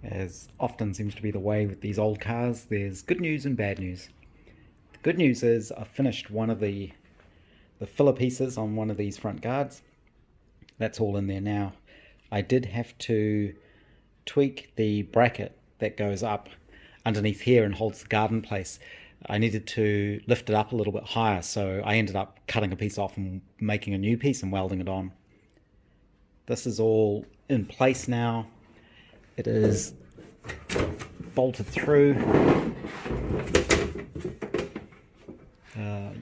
as often seems to be the way with these old cars. There's good news and bad news. The good news is I've finished one of the filler pieces on one of these front guards. That's all in there now. I did have to tweak the bracket that goes up underneath here and holds the guard in place. I needed to lift it up a little bit higher, so I ended up cutting a piece off and making a new piece and welding it on. This is all in place now. It is bolted through.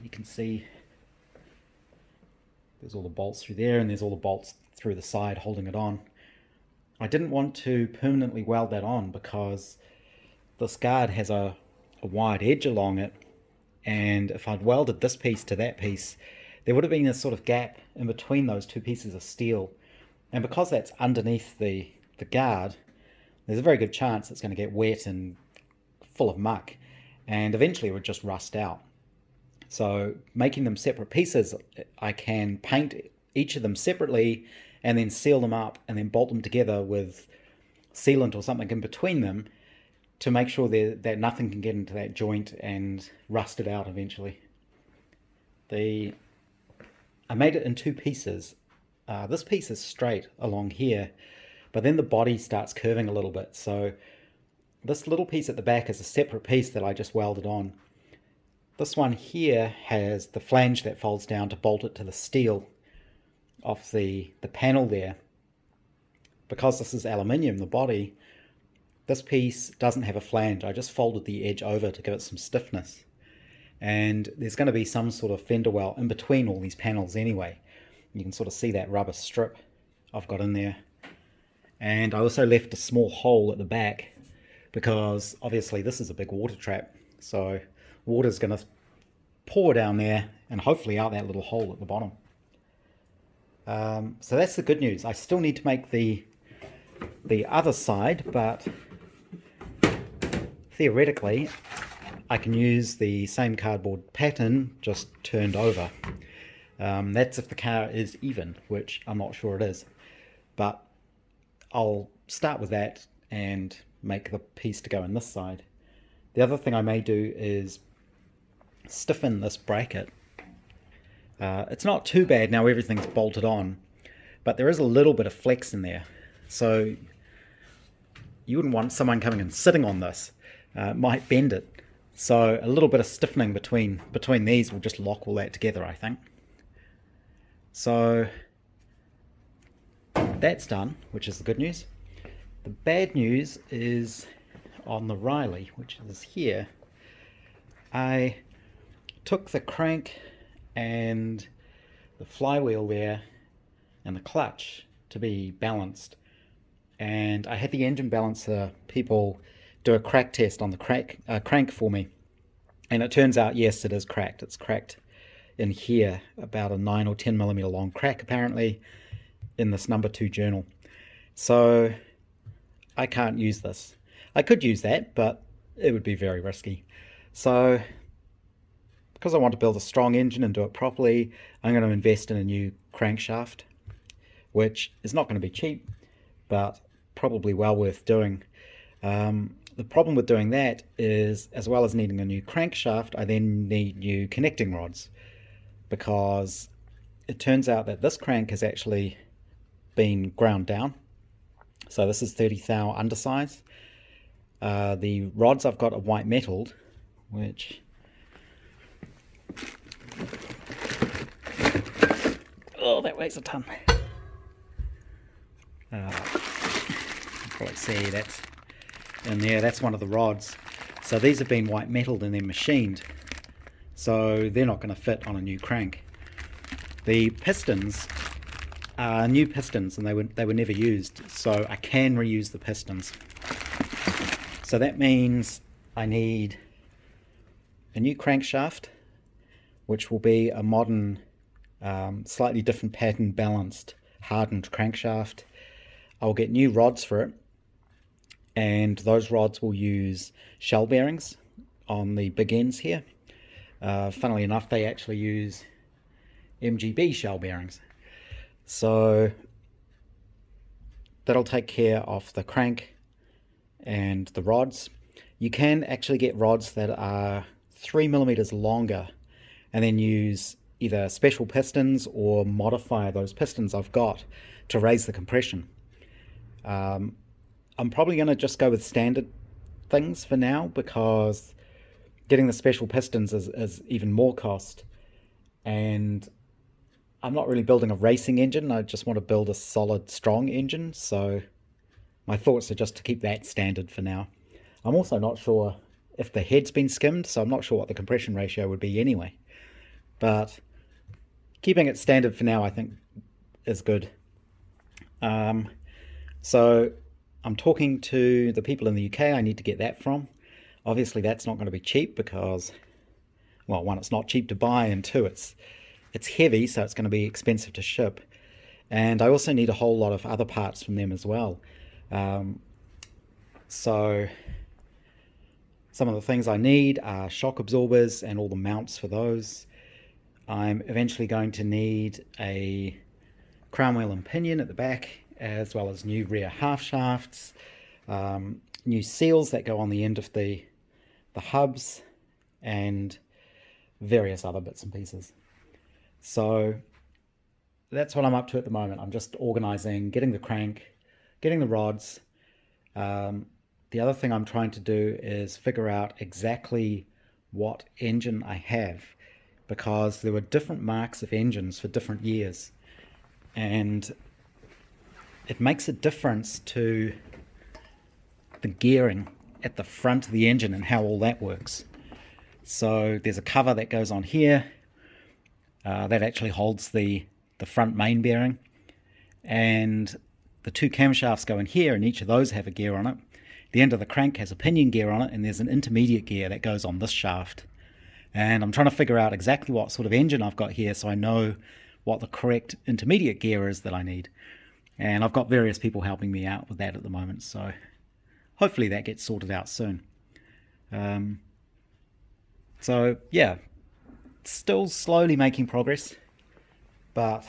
You can see there's all the bolts through there, and there's all the bolts through the side holding it on. I didn't want to permanently weld that on because this guard has a wide edge along it, and if I'd welded this piece to that piece, there would have been a sort of gap in between those two pieces of steel, and because that's underneath the guard, there's a very good chance it's going to get wet and full of muck, and eventually it would just rust out. So making them separate pieces, I can paint each of them separately and then seal them up and then bolt them together with sealant or something in between them to make sure that nothing can get into that joint and rust it out eventually. I made it in two pieces. This piece is straight along here, but then the body starts curving a little bit. So this little piece at the back is a separate piece that I just welded on. This one here has the flange that folds down to bolt it to the steel off the panel there. Because this is aluminium, the body, this piece doesn't have a flange. I just folded the edge over to give it some stiffness. And there's going to be some sort of fender well in between all these panels anyway. You can sort of see that rubber strip I've got in there. And I also left a small hole at the back because obviously this is a big water trap. So water's going to pour down there and hopefully out that little hole at the bottom. So that's the good news. I still need to make the other side, but theoretically I can use the same cardboard pattern just turned over. That's if the car is even, which I'm not sure it is, but I'll start with that and make the piece to go in this side. The other thing I may do is stiffen this bracket. It's not too bad now, everything's bolted on, but there is a little bit of flex in there, so you wouldn't want someone coming and sitting on this. It might bend it, so a little bit of stiffening between these will just lock all that together, I think. So that's done, which is the good news. The bad news is on the Riley, which is here. I took the crank and the flywheel there and the clutch to be balanced, and I had the engine balancer people do a crack test on the crank for me, and it turns out, yes, it is cracked. It's cracked in here, about a 9 or 10 millimeter long crack apparently in this number 2 journal. So I can't use this. I could use that, but it would be very risky. So because I want to build a strong engine and do it properly, I'm going to invest in a new crankshaft, which is not going to be cheap, but probably well worth doing. The problem with doing that is, as well as needing a new crankshaft, I then need new connecting rods, because it turns out that this crank has actually been ground down. So this is 30 thou undersize. The rods I've got are white metalled, which that weighs a ton. You can probably see that's in there. That's one of the rods. So these have been white metalled and then machined, so they're not going to fit on a new crank. The pistons are new pistons, and they were never used, so I can reuse the pistons. So that means I need a new crankshaft, which will be a modern, slightly different pattern, balanced, hardened crankshaft. I'll get new rods for it, and those rods will use shell bearings on the big ends here. Funnily enough, they actually use MGB shell bearings. So that'll take care of the crank and the rods. You can actually get rods that are 3 millimeters longer and then use either special pistons or modify those pistons I've got to raise the compression. I'm probably going to just go with standard things for now because getting the special pistons is even more cost. And I'm not really building a racing engine, I just want to build a solid, strong engine. So my thoughts are just to keep that standard for now. I'm also not sure if the head's been skimmed, so I'm not sure what the compression ratio would be anyway. But keeping it standard for now, I think, is good. So I'm talking to the people in the UK I need to get that from. Obviously, that's not going to be cheap because, well, one, it's not cheap to buy, and two, it's heavy, so it's going to be expensive to ship. And I also need a whole lot of other parts from them as well. So some of the things I need are shock absorbers and all the mounts for those. I'm eventually going to need a crown wheel and pinion at the back, as well as new rear half shafts, new seals that go on the end of the hubs, and various other bits and pieces. So that's what I'm up to at the moment. I'm just organizing, getting the crank, getting the rods. The other thing I'm trying to do is figure out exactly what engine I have, because there were different marks of engines for different years, and it makes a difference to the gearing at the front of the engine and how all that works. So there's a cover that goes on here that actually holds the front main bearing, and the two camshafts go in here, and each of those have a gear on it. The end of the crank has a pinion gear on it, and there's an intermediate gear that goes on this shaft. And I'm trying to figure out exactly what sort of engine I've got here so I know what the correct intermediate gear is that I need. And I've got various people helping me out with that at the moment, so hopefully that gets sorted out soon. So yeah, still slowly making progress, but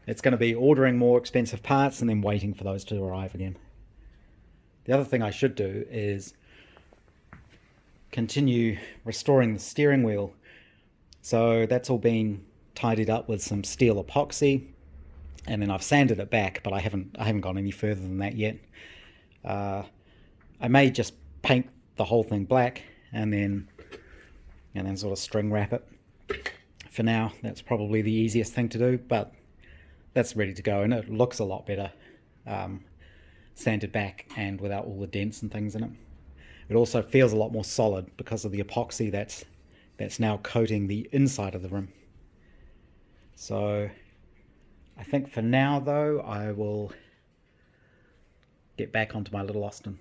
it's going to be ordering more expensive parts and then waiting for those to arrive again. The other thing I should do is continue restoring the steering wheel. So that's all been tidied up with some steel epoxy, and then I've sanded it back, but I haven't gone any further than that yet. I may just paint the whole thing black and then sort of string wrap it. For now, that's probably the easiest thing to do, but that's ready to go, and it looks a lot better sanded back and without all the dents and things in it. It also feels a lot more solid because of the epoxy that's now coating the inside of the rim. So I think for now, though, I will get back onto my little Austin.